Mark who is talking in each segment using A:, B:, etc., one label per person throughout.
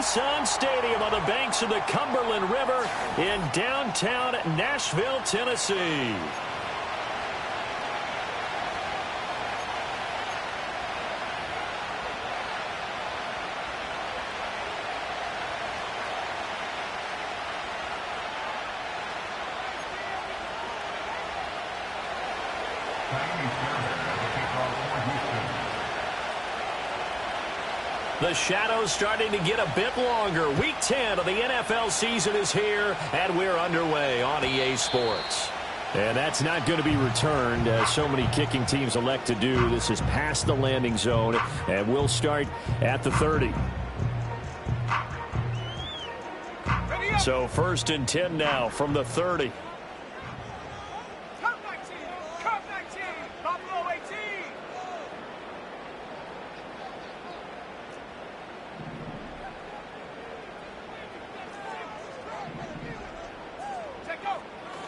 A: Nissan Stadium on the banks of the Cumberland River in downtown Nashville, Tennessee. The shadow's starting to get a bit longer. Week 10 of the NFL season is here, and we're underway on EA Sports. And that's not going to be returned, as so many kicking teams elect to do. This is past the landing zone, and we'll start at the 30. So 1st and 10 now from the 30.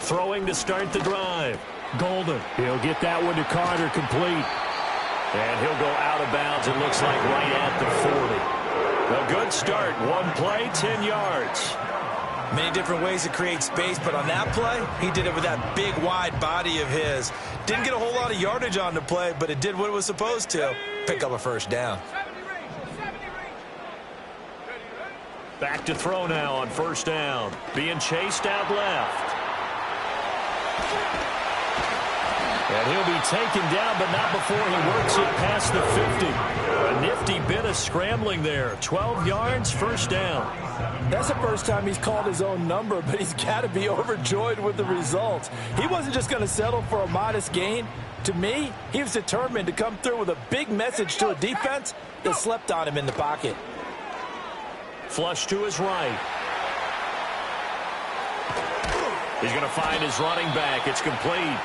A: Throwing to start the drive. Golden. He'll get that one to Carter, complete. And he'll go out of bounds, it looks like, right at the 40. A good start. One play, 10 yards.
B: Many different ways to create space, but on that play, he did it with that big, wide body of his. Didn't get a whole lot of yardage on the play, but it did what it was supposed to. Pick up a first down.
A: Back to throw now on 1st down. Being chased out left. And he'll be taken down, but not before he works it past the 50. A nifty bit of scrambling there. 12 yards, 1st down.
C: That's the first time he's called his own number, but he's got to be overjoyed with the results. He wasn't just going to settle for a modest gain. To me, he was determined to come through with a big message to a defense that slept on him in the pocket.
A: Flush to his right. He's going to find his running back. It's complete.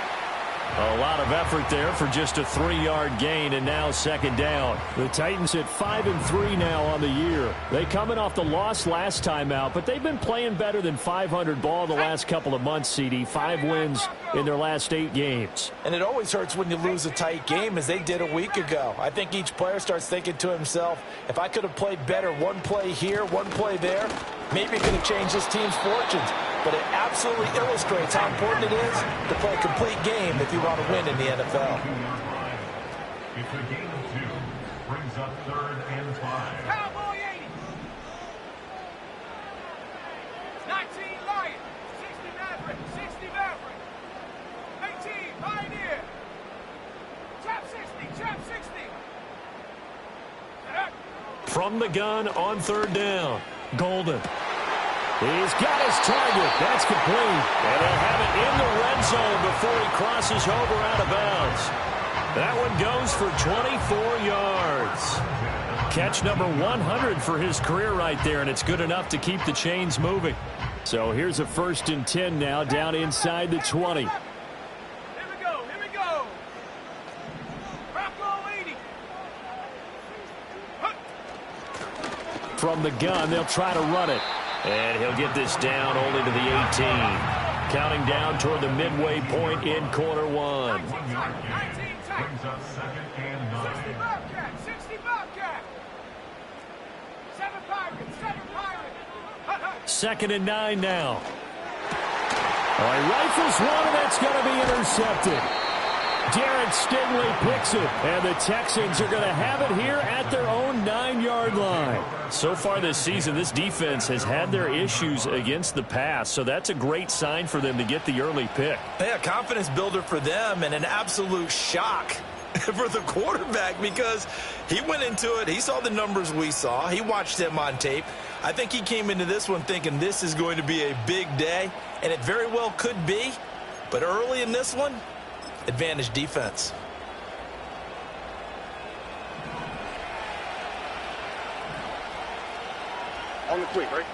A: A lot of effort there for just a 3-yard gain, and now 2nd down. The Titans at 5-3 now on the year. They coming off the loss last time out, but they've been playing better than 500 ball the last couple of months, CD. 5 wins in their last 8 games.
C: And it always hurts when you lose a tight game, as they did a week ago. I think each player starts thinking to himself, if I could have played better one play here, one play there, maybe it could have changed this team's fortunes. But it absolutely illustrates how important it is to play a complete game if you want to win in the NFL.
D: It's a game of 2. Brings up 3rd and 5.
E: Cowboy 80. 19 Lion. 60 Maverick. 60 Maverick. 18 Pioneer. Trap 60. Trap 60.
A: From the gun on 3rd down. Golden. He's got his target. That's complete. And they'll have it in the red zone before he crosses over out of bounds. That one goes for 24 yards. Catch number 100 for his career right there, and it's good enough to keep the chains moving. So here's a 1st and 10 now down inside the 20.
E: Here we go. Here we go. Rocco 80.
A: From the gun, they'll try to run it. And he'll get this down only to the 18. Counting down toward the midway point in quarter 1.
D: Brings up 2nd and 9.
E: 60 Bobcat. 60 Bobcat. 7 Pirates. 7 Pirates.
A: 2nd and 9 now. All right, rifles one, and that's going to be intercepted. Derek Stingley picks it, and the Texans are going to have it here at their own 9-yard line. So far this season, this defense has had their issues against the pass, so that's a great sign for them to get the early pick.
B: Yeah, confidence builder for them, and an absolute shock for the quarterback, because he went into it, he saw the numbers we saw, he watched them on tape. I think he came into this one thinking this is going to be a big day, and it very well could be, but early in this one, advantage defense.
F: On the quick, right?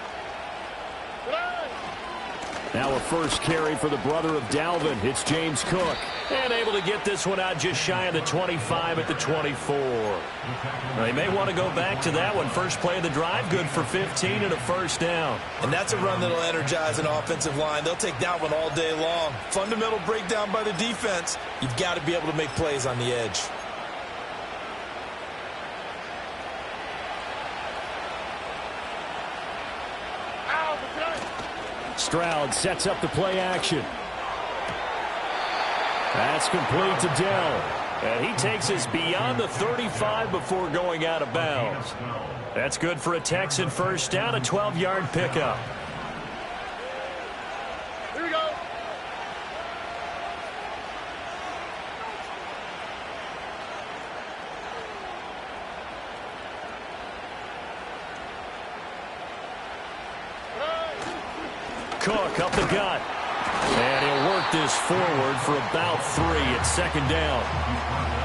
A: Now a first carry for the brother of Dalvin. It's James Cook. And able to get this one out just shy of the 25 at the 24. They may want to go back to that one. First play of the drive, good for 15 and a 1st down.
B: And that's a run that'll energize an offensive line. They'll take that one all day long. Fundamental breakdown by the defense. You've got to be able to make plays on the edge.
A: Stroud sets up the play action. That's complete to Dell. And he takes us beyond the 35 before going out of bounds. That's good for a Texan first down, a 12-yard pickup.
E: Here we go.
A: Cook up the gut. And he'll work this forward for about 3 at second down.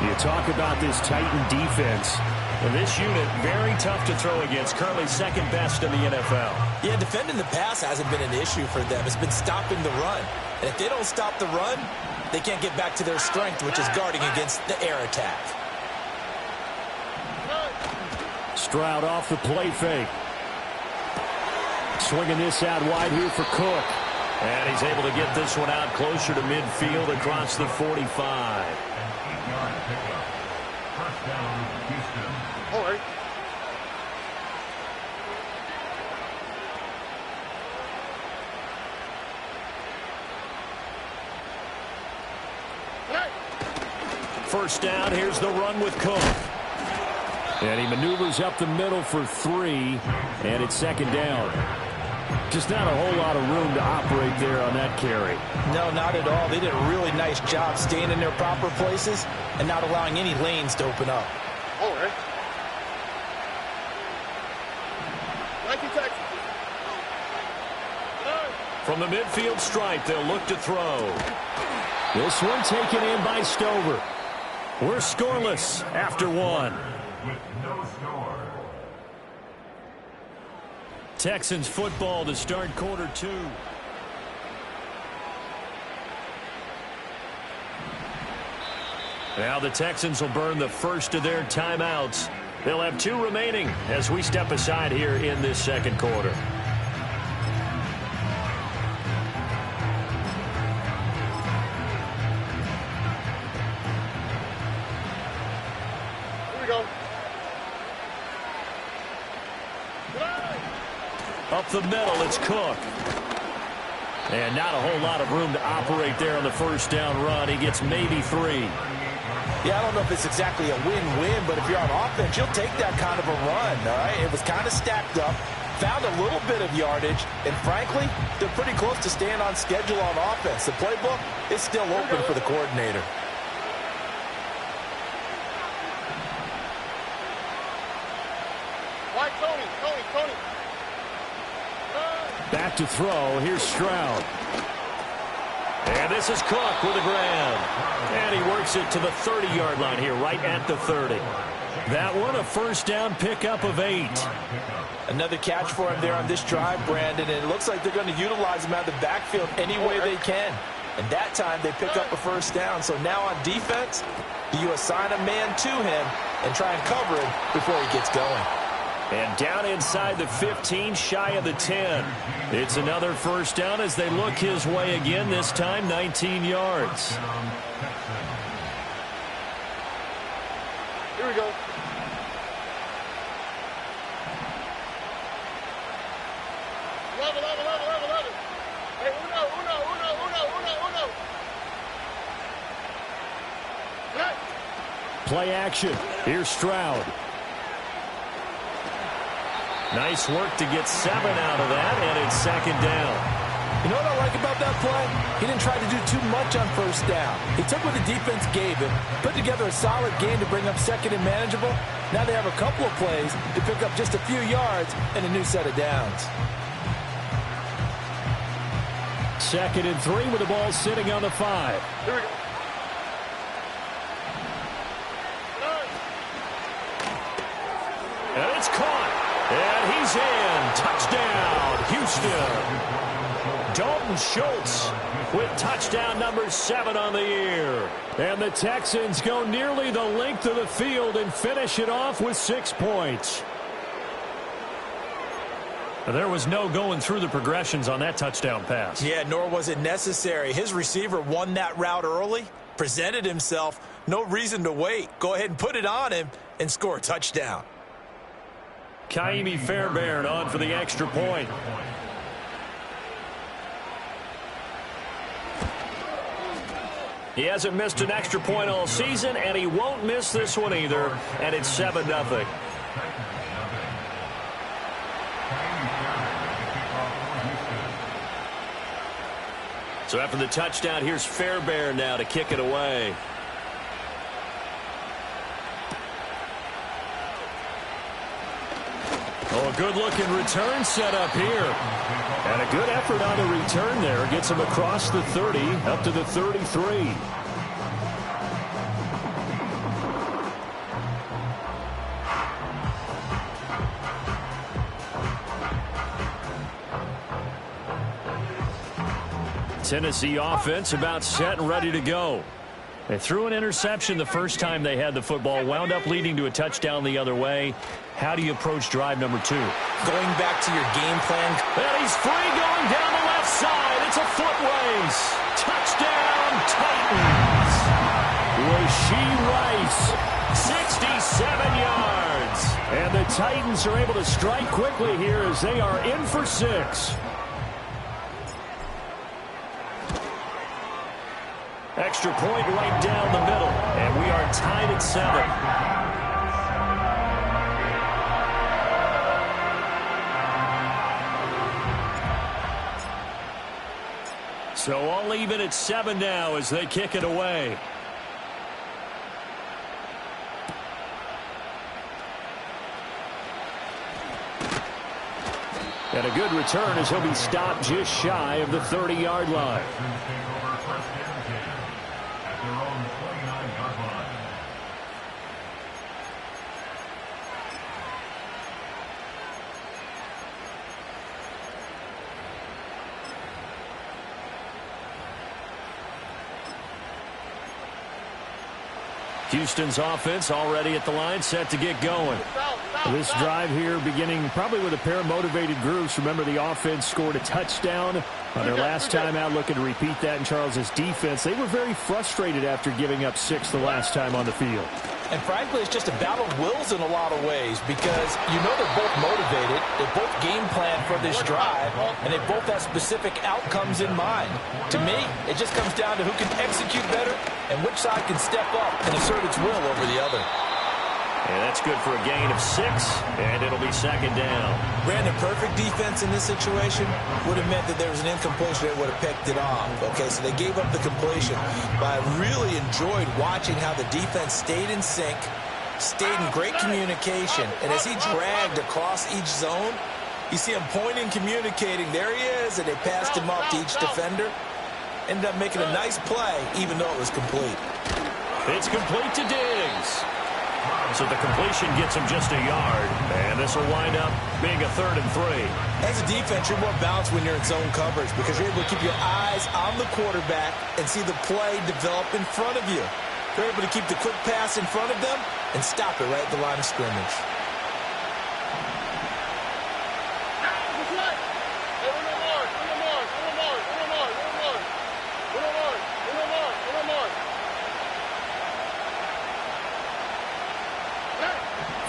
A: You talk about this Titan defense. And this unit, very tough to throw against. Currently second best in the NFL.
B: Yeah, defending the pass hasn't been an issue for them. It's been stopping the run. And if they don't stop the run, they can't get back to their strength, which is guarding against the air attack.
A: Stroud off the play fake. Swinging this out wide here for Cook. And he's able to get this one out closer to midfield across the 45.
D: An 8-yard pickup. First down, Houston.
E: All right.
A: First down, here's the run with Cook. And he maneuvers up the middle for 3, and it's second down. Just not a whole lot of room to operate there on that carry.
C: No, not at all. They did a really nice job staying in their proper places and not allowing any lanes to open up.
E: All right. Thank you, Texas.
A: From the midfield stripe, they'll look to throw. This one taken in by Stover. We're scoreless after 1.
D: With no score.
A: Texans football to start quarter 2. Now the Texans will burn the first of their timeouts. They'll have 2 remaining as we step aside here in this second quarter.
E: Here we go.
A: Up the middle, it's Cook. And not a whole lot of room to operate there on the first down run. He gets maybe 3.
C: Yeah, I don't know if it's exactly a win-win, but if you're on offense, you'll take that kind of a run, all right? It was kind of stacked up, found a little bit of yardage, and frankly, they're pretty close to staying on schedule on offense. The playbook is still open for the coordinator.
E: White Tony.
A: Back to throw. Here's Stroud. And this is Cook with a grab. And he works it to the 30-yard line here, right at the 30. That one, a first down pickup of 8.
C: Another catch for him there on this drive, Brandon, and it looks like they're going to utilize him out of the backfield any way they can. And that time they pick up a first down. So now on defense, do you assign a man to him and try and cover him before he gets going?
A: And down inside the 15, shy of the 10. It's another first down as they look his way again, this time 19 yards.
E: Here we go. Level. Hey, uno. Hey.
A: Play action. Here's Stroud. Nice work to get 7 out of that, and it's second down.
C: You know what I like about that play? He didn't try to do too much on first down. He took what the defense gave him, put together a solid game to bring up second and manageable. Now they have a couple of plays to pick up just a few yards and a new set of downs.
A: Second and 3 with the ball sitting on the 5.
E: Here we go.
A: And it's caught. And he's in. Touchdown, Houston. Dalton Schultz with touchdown number 7 on the year. And the Texans go nearly the length of the field and finish it off with 6 points. There was no going through the progressions on that touchdown pass.
B: Yeah, nor was it necessary. His receiver won that route early, presented himself, no reason to wait. Go ahead and put it on him and score a touchdown.
A: Kaimi Fairbairn on for the extra point. He hasn't missed an extra point all season, and he won't miss this one either, and it's 7-0. So after the touchdown, here's Fairbairn now to kick it away. Oh, a good-looking return set up here. And a good effort on the return there. Gets him across the 30, up to the 33. Tennessee offense about set and ready to go. They threw an interception the first time they had the football, wound up leading to a touchdown the other way. How do you approach drive number 2?
B: Going back to your game plan.
A: And he's free going down the left side. It's a foot race. Touchdown, Titans. Rashee Rice, 67 yards. And the Titans are able to strike quickly here as they are in for 6. Extra point right down the middle, and we are tied at 7. So all even at 7 now as they kick it away. And a good return as he'll be stopped just shy of the 30-yard line. Houston's offense already at the line, set to get going. This drive here beginning probably with a pair of motivated groups. Remember, the offense scored a touchdown on their last time out, looking to repeat that in Charles's defense. They were very frustrated after giving up 6 the last time on the field.
C: And frankly, it's just a battle of wills in a lot of ways because you know they're both motivated, they both game plan for this drive, and they both have specific outcomes in mind. To me, it just comes down to who can execute better and which side can step up and assert its will over the other.
A: And that's good for a gain of 6, and it'll be 2nd down.
B: Brandon, perfect defense in this situation would have meant that there was an incompletion that would have picked it off. Okay, so they gave up the completion, but I really enjoyed watching how the defense stayed in sync, stayed in great communication, and as he dragged across each zone, you see him pointing, communicating. There he is, and they passed him off to each defender. Ended up making a nice play, even though it was complete.
A: It's complete to Diggs. So the completion gets him just a yard, and this will wind up being a 3rd and 3.
B: As a defense, you're more balanced when you're in zone coverage because you're able to keep your eyes on the quarterback and see the play develop in front of you. You're able to keep the quick pass in front of them and stop it right at the line of scrimmage.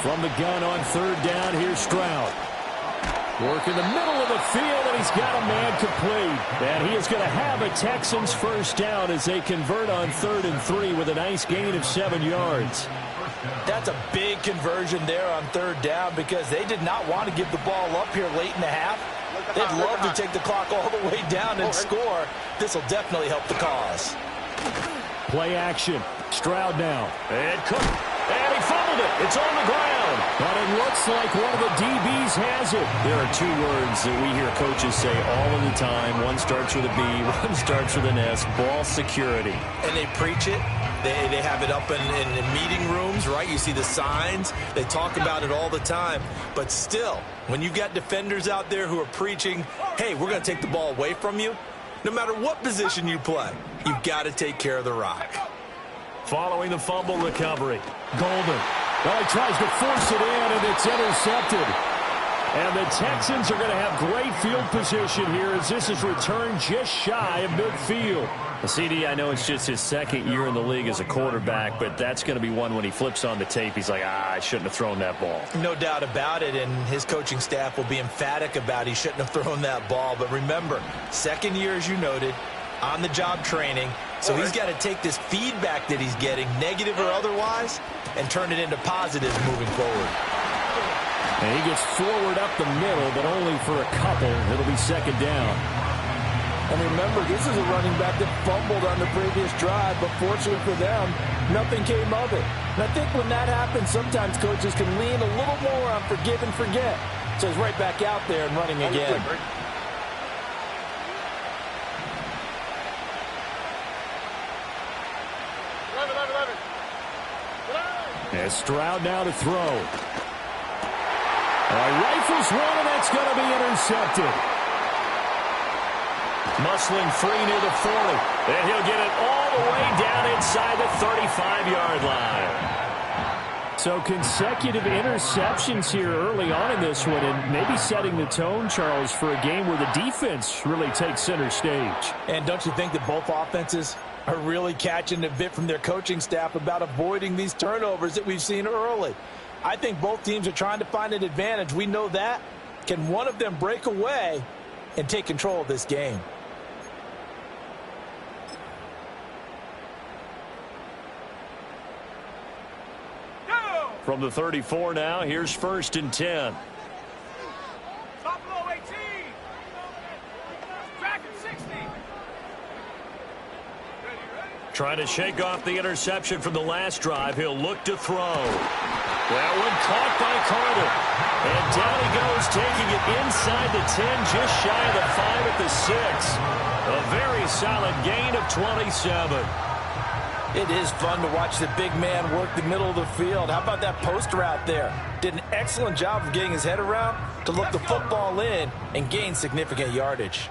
A: From the gun on 3rd down, here's Stroud. Work in the middle of the field, and he's got a man complete. And he is going to have a Texans 1st down as they convert on 3rd and 3 with a nice gain of 7 yards.
C: That's a big conversion there on 3rd down because they did not want to give the ball up here late in the half. They'd love to take the clock all the way down and score. This will definitely help the cause.
A: Play action. Stroud now. And Cook. And he fumbled it. It's on the ground. But it looks like one of the DBs has it. There are 2 words that we hear coaches say all of the time. One starts with a B, one starts with an S. Ball security.
B: And they preach it. They have it up in meeting rooms, right? You see the signs. They talk about it all the time. But still, when you got defenders out there who are preaching, hey, we're going to take the ball away from you, no matter what position you play, you've got to take care of the rock.
A: Following the fumble recovery, Golden. Well, he tries to force it in, and it's intercepted. And the Texans are going to have great field position here as this is returned just shy of midfield. CD, I know it's just his 2nd year in the league as a quarterback, but that's going to be one when he flips on the tape. He's like, I shouldn't have thrown that ball.
B: No doubt about it, and his coaching staff will be emphatic about he shouldn't have thrown that ball. But remember, 2nd year, as you noted, on-the-job training. So he's got to take this feedback that he's getting, negative or otherwise, and turn it into positives moving forward.
A: And he gets forward up the middle, but only for a couple. It'll be second down.
C: And remember, this is a running back that fumbled on the previous drive, but fortunately for them, nothing came of it. And I think when that happens, sometimes coaches can lean a little more on forgive and forget. So he's right back out there and running again.
A: And Stroud now to throw. Rifles one, and that's going to be intercepted. Muscling free near the 40. And he'll get it all the way down inside the 35-yard line. So consecutive interceptions here early on in this one, and maybe setting the tone, Charles, for a game where the defense really takes center stage.
C: And don't you think that both offenses are really catching a bit from their coaching staff about avoiding these turnovers that we've seen early? I think both teams are trying to find an advantage. We know that. Can one of them break away and take control of this game?
A: From the 34 now, here's 1st and 10.
E: Buffalo 18. Back at 60.
A: Trying to shake off the interception from the last drive. He'll look to throw. That one caught by Carter. And down he goes, taking it inside the 10, just shy of the 5 at the 6. A very solid gain of 27.
C: It is fun to watch the big man work the middle of the field. How about that post route there? Did an excellent job of getting his head around to look the football in and gain significant yardage.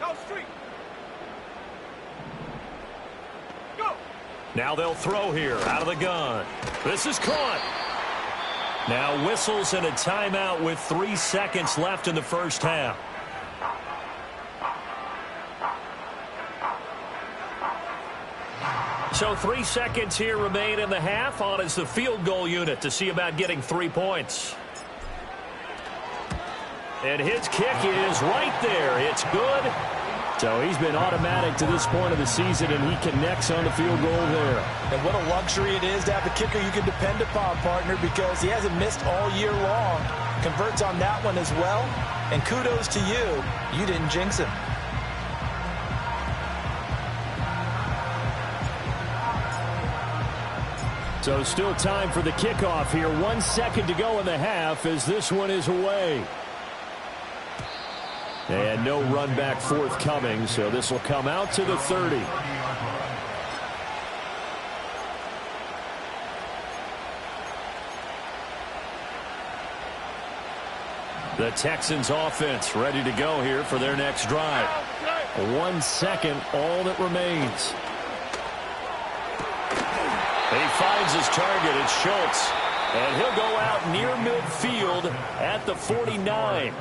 E: Go street. Go.
A: Now they'll throw here out of the gun. This is caught. Now whistles and a timeout with 3 seconds left in the first half. So 3 seconds here remain in the half. On is the field goal unit to see about getting 3 points. And his kick is right there. It's good. So he's been automatic to this point of the season, and he connects on the field goal there.
C: And what a luxury it is to have a kicker you can depend upon, partner, because he hasn't missed all year long. Converts on that one as well. And kudos to you. You didn't jinx him.
A: So still time for the kickoff here. 1 second to go in the half as this one is away. And no run back forthcoming, so this will come out to the 30. The Texans offense ready to go here for their next drive. 1 second, all that remains. He finds his target. It's Schultz. And he'll go out near midfield at the 49.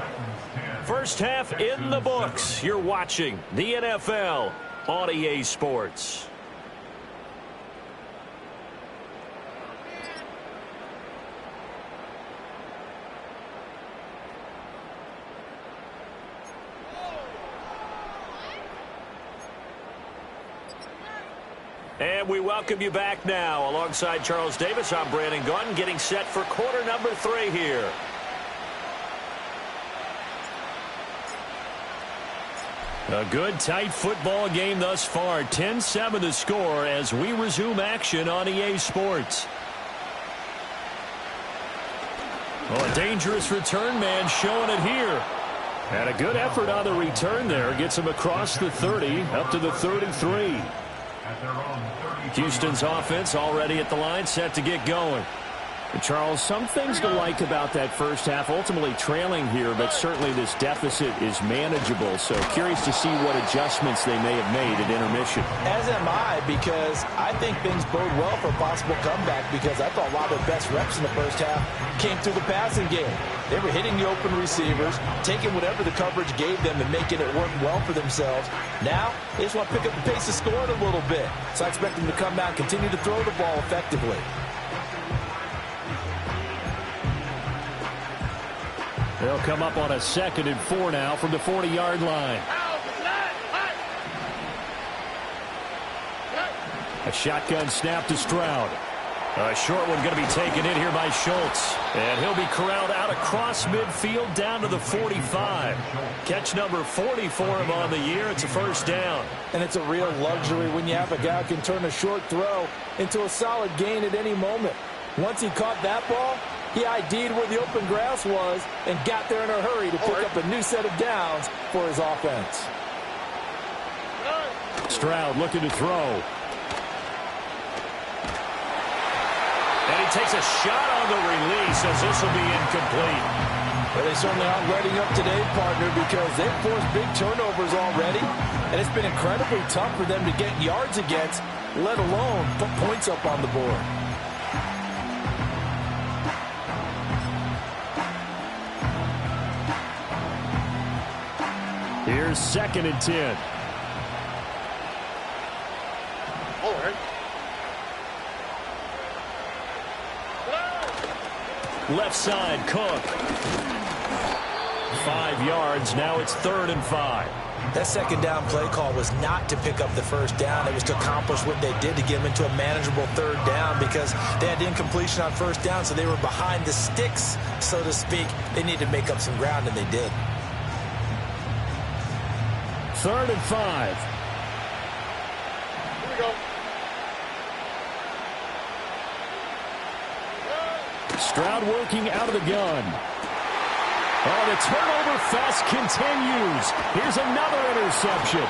A: First half in the books. You're watching the NFL on EA Sports. And we welcome you back now. Alongside Charles Davis, I'm Brandon Gaudin, getting set for quarter number 3 here. A good, tight football game thus far. 10-7 the score as we resume action on EA Sports. Well, a dangerous return man showing it here. And a good effort on the return there. Gets him across the 30, up to the 33. Houston's offense already at the line, set to get going. And Charles, some things to like about that first half. Ultimately trailing here, but certainly this deficit is manageable. So curious to see what adjustments they may have made at intermission.
C: As am I, because I think things bode well for a possible comeback, because I thought a lot of the best reps in the first half came through the passing game. They were hitting the open receivers, taking whatever the coverage gave them and making it work well for themselves. Now, they just want to pick up the pace of scoring a little bit. So I expect them to come out and continue to throw the ball effectively.
A: They'll come up on a 2nd and 4 now from the 40-yard line. A shotgun snap to Stroud. A short one going to be taken in here by Schultz. And he'll be corralled out across midfield down to the 45. Catch number 40 for him on the year. It's a first down.
C: And it's a real luxury when you have a guy who can turn a short throw into a solid gain at any moment. Once he caught that ball, he ID'd where the open grass was and got there in a hurry to pick up a new set of downs for his offense.
A: Stroud looking to throw. And he takes a shot on the release as this will be incomplete.
C: Well, they certainly aren't letting up today, partner, because they've forced big turnovers already. And it's been incredibly tough for them to get yards against, let alone put points up on the board.
A: Here's 2nd and 10. Left side, Cook. 5 yards. Now it's 3rd and 5.
B: That second down play call was not to pick up the first down. It was to accomplish what they did to get them into a manageable 3rd down because they had incompletion on 1st down, so they were behind the sticks, so to speak. They needed to make up some ground, and they did.
A: 3rd and 5.
E: Here we go.
A: Stroud working out of the gun. Oh, the turnover fest continues. Here's another interception.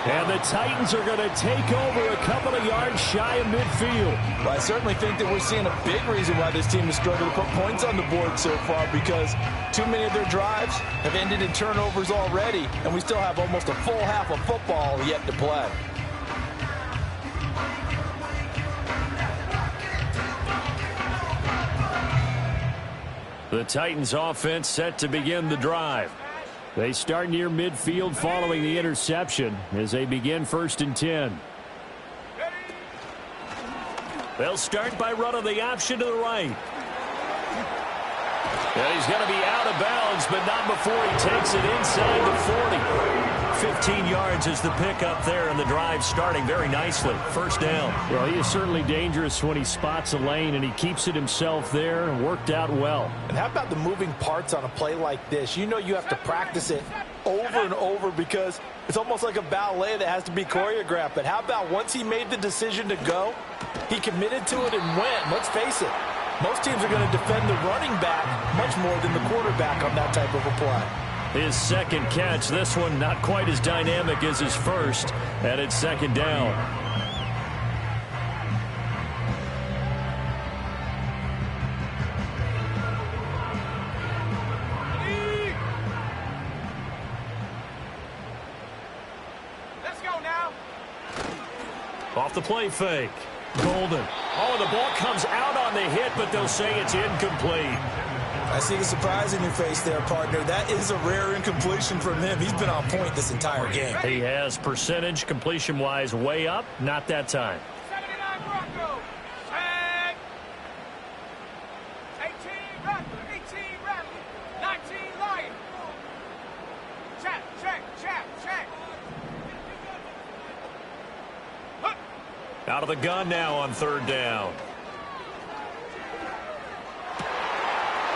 A: And the Titans are going to take over a couple of yards shy of midfield.
C: Well, I certainly think that we're seeing a big reason why this team has struggled to put points on the board so far, because too many of their drives have ended in turnovers already, and we still have almost a full half of football yet to play.
A: The Titans offense set to begin the drive. They start near midfield following the interception as they begin 1st and 10. They'll start by running the option to the right. And he's going to be out of bounds, but not before he takes it inside the 40. 15 yards is the pickup there, and the drive starting very nicely. First down. Well, he is certainly dangerous when he spots a lane, and he keeps it himself there and worked out well.
C: And how about the moving parts on a play like this? You know you have to practice it over and over because it's almost like a ballet that has to be choreographed. But how about once he made the decision to go, he committed to it and went. Let's face it, most teams are going to defend the running back much more than the quarterback on that type of a play.
A: His 2nd catch, this one not quite as dynamic as his first, and it's 2nd down.
E: Let's go now.
A: Off the play fake. Golden. Oh, the ball comes out on the hit, but they'll say it's incomplete.
B: I see the surprise in your face there, partner. That is a rare incompletion from him. He's been on point this entire game.
A: He has percentage completion-wise way up. Not that time.
E: 79 Broncos. Tag. 18 Raptor. 18 Raptor. 19 Lion. Check, check, check, check.
A: Out of the gun now on 3rd down.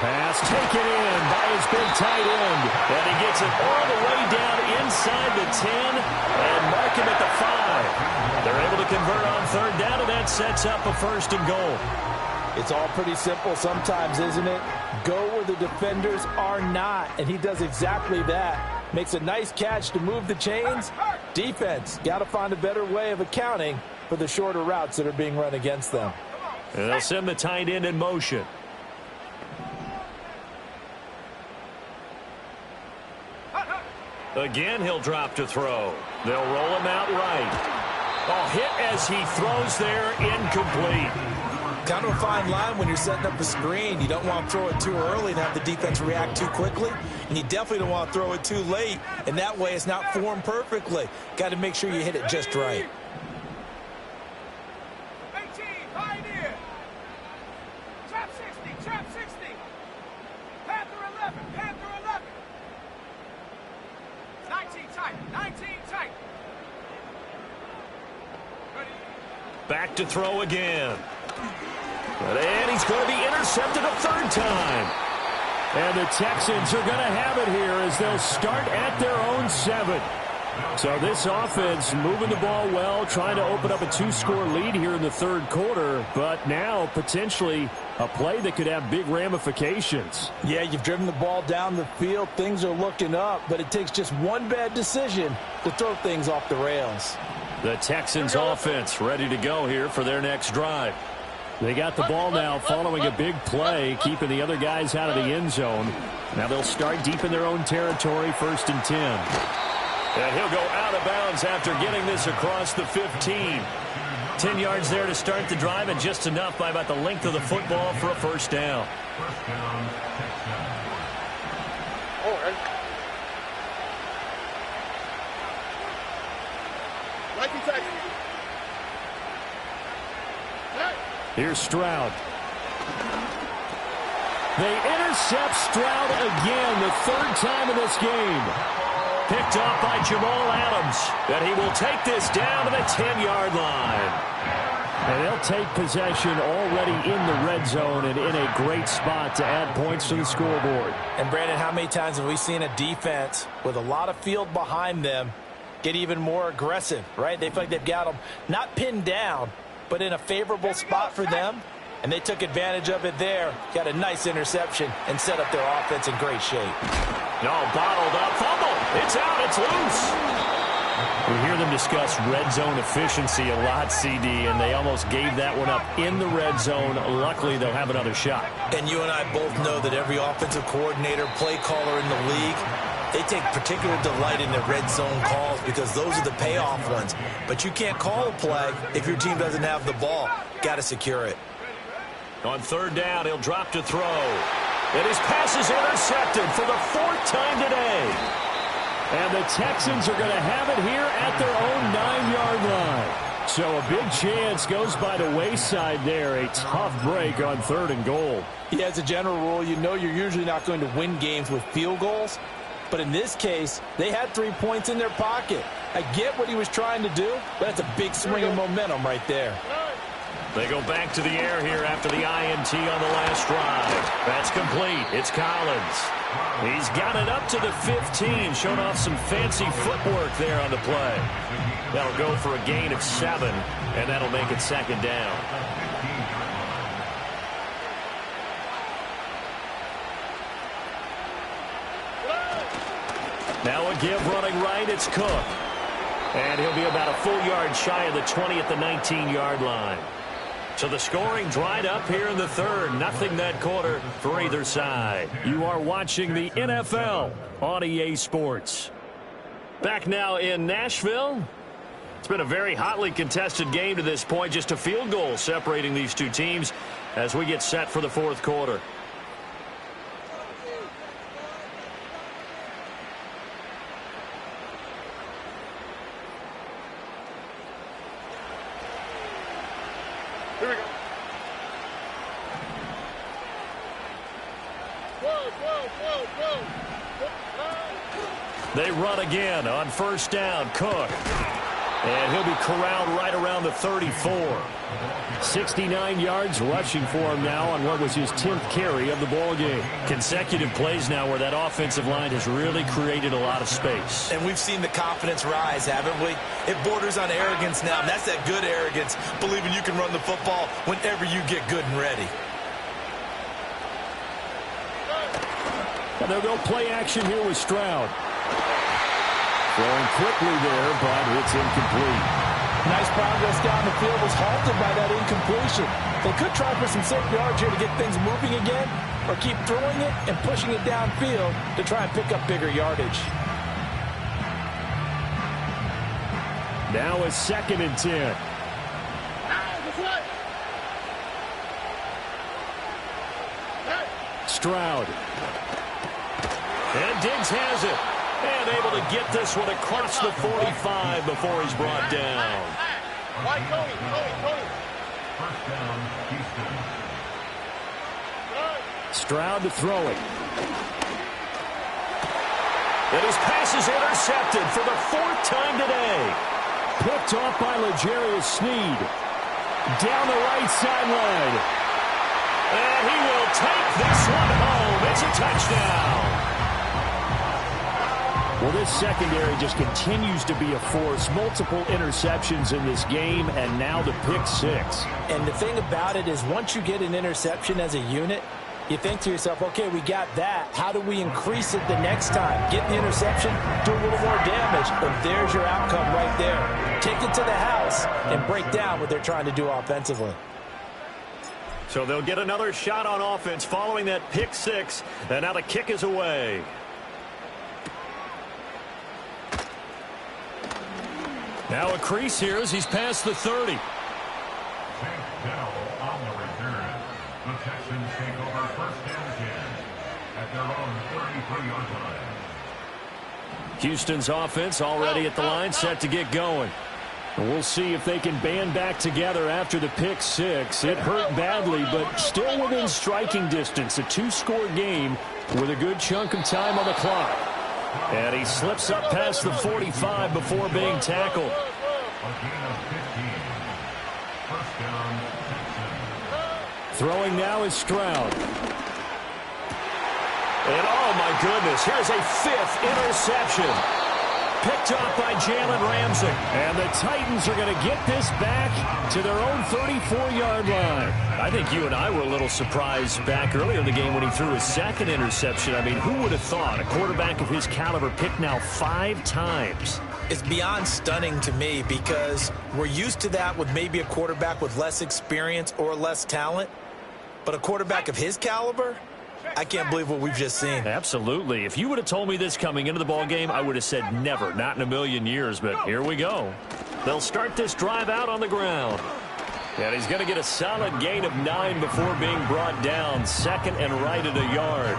A: Pass taken in by his big tight end. And he gets it all the way down inside the 10 and mark him at the 5. They're able to convert on 3rd down, and that sets up a 1st and goal.
C: It's all pretty simple sometimes, isn't it? Go where the defenders are not, and he does exactly that. Makes a nice catch to move the chains. Defense, got to find a better way of accounting for the shorter routes that are being run against them.
A: And they'll send the tight end in motion. Again, he'll drop to throw. They'll roll him out right. Oh, hit as he throws there, incomplete.
B: Kind of a fine line when you're setting up a screen. You don't want to throw it too early and have the defense react too quickly. And you definitely don't want to throw it too late. And that way it's not formed perfectly. Got to make sure you hit it just right.
E: 18, Pioneer. Trap 60, trap 60. Panther 11, Panther tight. 19 tight. Ready.
A: Back to throw again. And he's going to be intercepted a third time. And the Texans are going to have it here as they'll start at their own 7. So this offense moving the ball well, trying to open up a 2-score lead here in the third quarter, but now potentially a play that could have big ramifications.
C: Yeah, you've driven the ball down the field. Things are looking up, but it takes just one bad decision to throw things off the rails.
A: The Texans offense ready to go here for their next drive. They got the ball now following a big play, keeping the other guys out of the end zone. Now they'll start deep in their own territory, 1st and 10. And he'll go out of bounds after getting this across the 15. 10 yards there to start the drive, and just enough by about the length of the football for a first down.
D: First down, Texans.
A: Here's Stroud. They intercept Stroud again, the 3rd time in this game. Picked up by Jamal Adams. And he will take this down to the 10-yard line. And they'll take possession already in the red zone and in a great spot to add points to the scoreboard.
C: And, Brandon, how many times have we seen a defense with a lot of field behind them get even more aggressive, right? They feel like they've got them not pinned down, but in a favorable spot for them. And they took advantage of it there. Got a nice interception and set up their offense in great shape.
A: No, bottled up. Fumble. It's out. It's loose. We hear them discuss red zone efficiency a lot, CD, and they almost gave that one up in the red zone. Luckily, they'll have another shot.
B: And you and I both know that every offensive coordinator, play caller in the league, they take particular delight in the red zone calls because those are the payoff ones. But you can't call a play if your team doesn't have the ball. Got to secure it.
A: On 3rd down, he'll drop to throw. And his pass is intercepted for the 4th time today. And the Texans are going to have it here at their own 9-yard line. So a big chance goes by the wayside there. A tough break on 3rd and goal.
C: Yeah, as a general rule, you know you're usually not going to win games with field goals. But in this case, they had 3 points in their pocket. I get what he was trying to do, but that's a big swing of momentum right there.
A: They go back to the air here after the INT on the last drive. That's complete. It's Collins. He's got it up to the 15, showing off some fancy footwork there on the play. That'll go for a gain of 7, and that'll make it 2nd down. Now a give running right. It's Cook. And he'll be about a full yard shy of the 20 at the 19-yard line. So the scoring dried up here in the 3rd. Nothing that quarter for either side. You are watching the NFL on EA Sports. Back now in Nashville. It's been a very hotly contested game to this point. Just a field goal separating these two teams as we get set for the 4th quarter.
E: Here we go.
A: They run again on 1st down. Cook. And he'll be corralled right around the 34. 69 yards rushing for him now on what was his 10th carry of the ball game. Consecutive plays now where that offensive line has really created a lot of space.
B: And we've seen the confidence rise, haven't we? It borders on arrogance now, and that's that good arrogance, believing you can run the football whenever you get good and ready.
A: And they'll go play action here with Stroud. Throwing quickly there, but it's incomplete.
C: Nice progress down the field was halted by that incompletion. They could try for some safe yards here to get things moving again, or keep throwing it and pushing it downfield to try and pick up bigger yardage.
A: Now a 2nd and 10. Stroud. And Diggs has it. And able to get this one across the 45 before he's brought down.
D: First down, Houston.
A: Stroud to throw it. And his pass is intercepted for the 4th time today. Picked off by L'Jarius Sneed. Down the right sideline. And he will take this one home. It's a touchdown. Well, this secondary just continues to be a force. Multiple interceptions in this game, and now the pick 6.
C: And the thing about it is once you get an interception as a unit, you think to yourself, okay, we got that. How do we increase it the next time? Get the interception, do a little more damage, and there's your outcome right there. Take it to the house and break down what they're trying to do offensively.
A: So they'll get another shot on offense following that pick 6, and now the kick is away. Now a crease here as he's past the 30.
D: Tank Dell on the return. The Texans take over 1st and 10 at their own 33-yard line.
A: Houston's offense already at the line, set to get going. And we'll see if they can band back together after the pick 6. It hurt badly, but still within striking distance. A 2-score game with a good chunk of time on the clock. And he slips up past the 45 before being tackled.
D: A gain of 15. 1st down, Texans.
A: Throwing now is Stroud. And oh my goodness, here's a 5th interception. Picked off by Jalen Ramsey. And the Titans are going to get this back to their own 34-yard line. I think you and I were a little surprised back earlier in the game when he threw his 2nd interception. I mean, who would have thought a quarterback of his caliber picked now 5 times?
B: It's beyond stunning to me because we're used to that with maybe a quarterback with less experience or less talent. But a quarterback of his caliber, I can't believe what we've just seen.
A: Absolutely. If you would have told me this coming into the ballgame, I would have said never, not in a million years. But here we go. They'll start this drive out on the ground. And he's going to get a solid gain of 9 before being brought down. 2nd and right at a yard.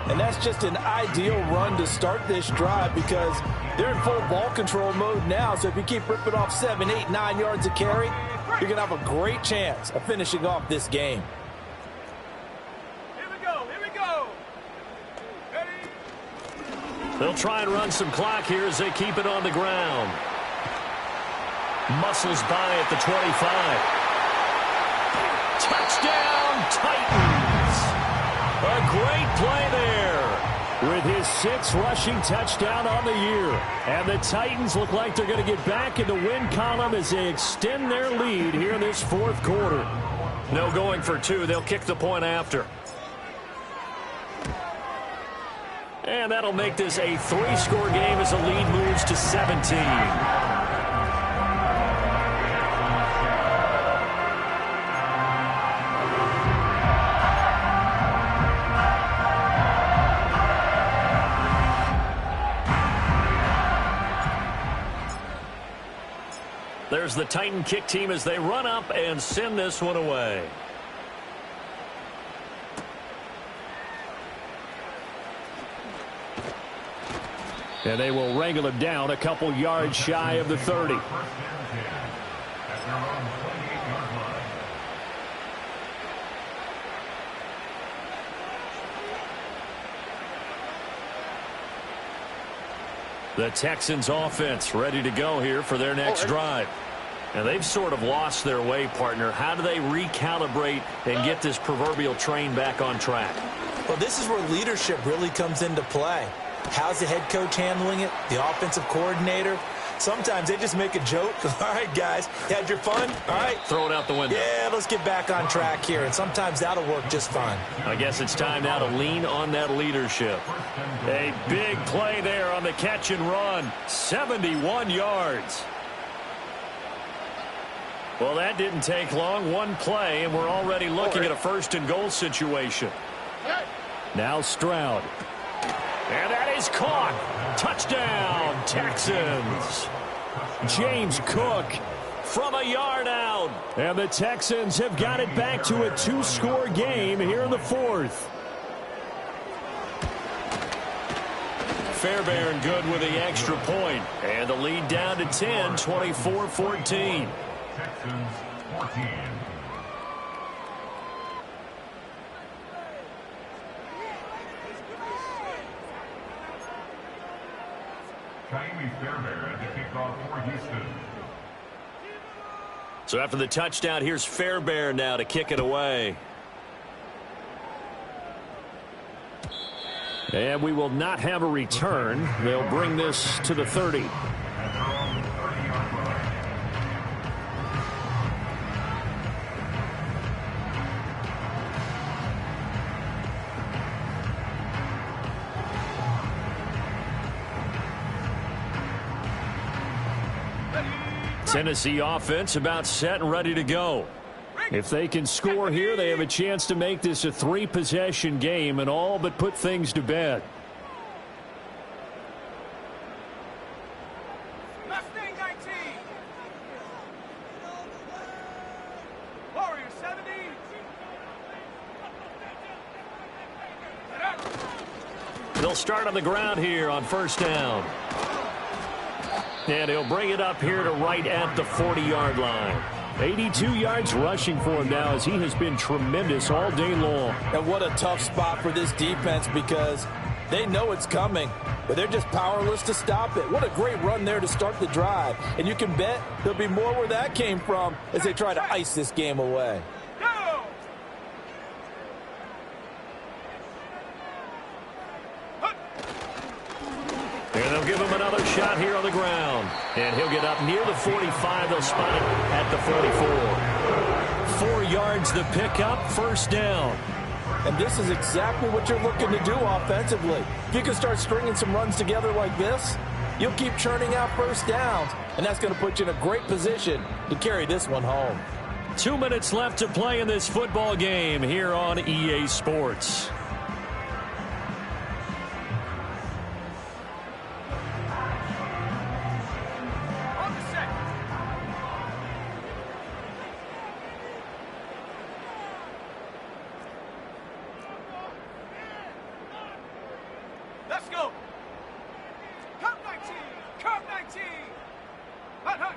C: And that's just an ideal run to start this drive because they're in full ball control mode now. So if you keep ripping off 7, 8, 9 yards of carry, you're going to have a great chance of finishing off this game.
A: They'll try and run some clock here as they keep it on the ground. Muscles by at the 25. Touchdown, Titans! A great play there with his 6th rushing touchdown on the year. And the Titans look like they're going to get back in the win column as they extend their lead here in this 4th quarter. No going for 2. They'll kick the point after. And that'll make this a 3-score game as the lead moves to 17. There's the Titan kick team as they run up and send this one away. And they will wrangle him down a couple yards shy of the 30.
D: 1st and 10 at their own 28-yard line.
A: The Texans offense ready to go here for their next drive. And they've sort of lost their way, partner. How do they recalibrate and get this proverbial train back on track?
B: Well, this is where leadership really comes into play. How's the head coach handling it? The offensive coordinator? Sometimes they just make a joke. All right, guys, you had your fun? All right.
A: Throw it out the window.
B: Yeah, let's get back on track here. And sometimes that'll work just fine.
A: I guess it's time now to lean on that leadership. A big play there on the catch and run. 71 yards. Well, that didn't take long. One play, and we're already looking at a 1st and goal situation. Now Stroud. And that is caught. Touchdown, Texans. James Cook from a yard out. And the Texans have got it back to a 2-score game here in the 4th. Fairbairn good with the extra point. And the lead down to 10, 24-14.
D: Texans 14. Ka'imi Fairbairn to kick off for Houston.
A: So after the touchdown, here's Fairbairn now to kick it away. And we will not have a return. They'll bring this to the 30.
D: At their own 30-yard line.
A: Tennessee offense about set and ready to go. If they can score here, they have a chance to make this a 3-possession game and all but put things to bed.
E: Mustang 19. Warrior 70.
A: They'll start on the ground here on first down. And he'll bring it up here to right at the 40-yard line. 82 yards rushing for him now as he has been tremendous all day long.
C: And what a tough spot for this defense because they know it's coming, but they're just powerless to stop it. What a great run there to start the drive. And you can bet there'll be more where that came from as they try to ice this game away.
A: And they'll give him another shot here on the ground. And he'll get up near the 45. They'll spot it at the 44. 4 yards the pickup, first down.
C: And this is exactly what you're looking to do offensively. If you can start stringing some runs together like this, you'll keep churning out first downs. And that's going to put you in a great position to carry this one home.
A: 2 minutes left to play in this football game here on EA Sports.
E: On the set. Let's go. Come 19. Come 19. Hut, hut.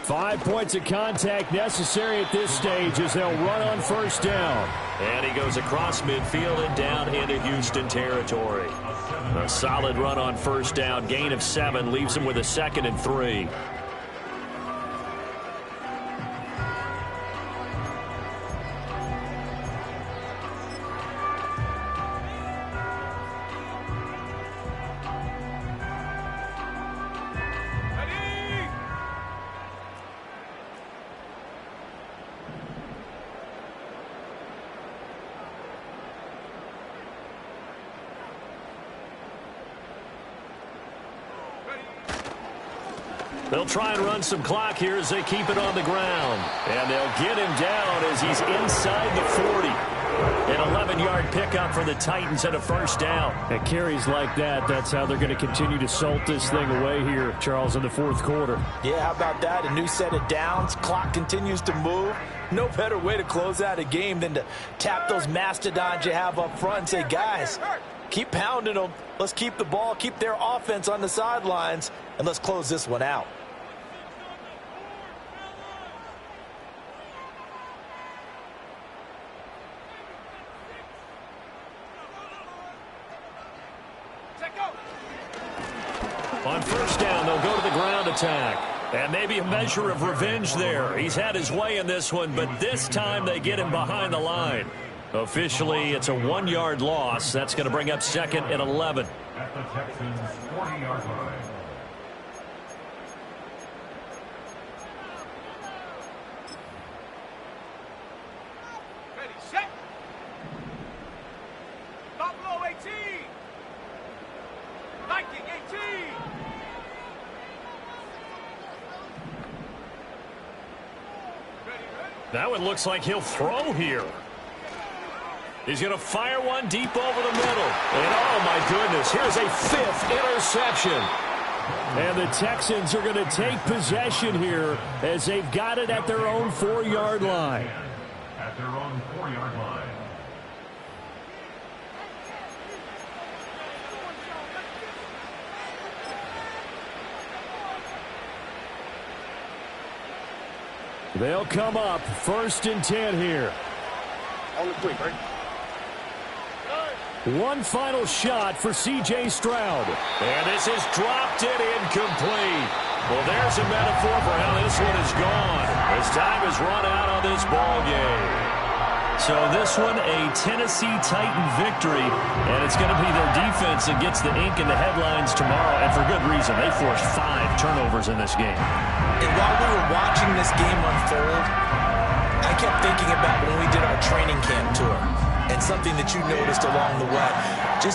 A: 5 points of contact necessary at this stage as they'll run on first down. And he goes across midfield and down into Houston territory. A solid run on first down. Gain of 7 leaves him with a 2nd and 3.
E: Ready.
A: They'll try and run some clock here as they keep it on the ground. And they'll get him down as he's inside the 40. An 11-yard pickup for the Titans at a first down. At carries like that, that's how they're going to continue to salt this thing away here, Charles, in the fourth quarter.
C: Yeah, how about that? A new set of downs. Clock continues to move. No better way to close out a game than to tap those mastodons you have up front and say, guys, keep pounding them. Let's keep the ball, keep their offense on the sidelines, and let's close this one out.
E: Set go.
A: On first down, they'll go to the ground attack. And maybe a measure of revenge there. He's had his way in this one, but this time they get him behind the line. Officially, it's a 1-yard loss. That's going to bring up 2nd and 11.
D: At the Texans' 40-yard line.
E: Ready, set. Buffalo 18. Viking 18. Ready, ready.
A: That one looks like he'll throw here. He's going to fire one deep over the middle. And oh my goodness, here's a 5th interception. And the Texans are going to take possession here as they've got it at their own 4-yard line.
D: At their own 4-yard line.
A: They'll come up 1st and 10 here.
E: On the quick, right?
A: One final shot for C.J. Stroud. And this is dropped it incomplete. Well, there's a metaphor for how this one is gone. As time has run out on this ball game. So this one, a Tennessee Titan victory, and it's going to be their defense that gets the ink in the headlines tomorrow, and for good reason. They forced 5 turnovers in this game.
B: And while we were watching this game unfold, I kept thinking about when we did our training camp tour and something that you noticed along the way. Just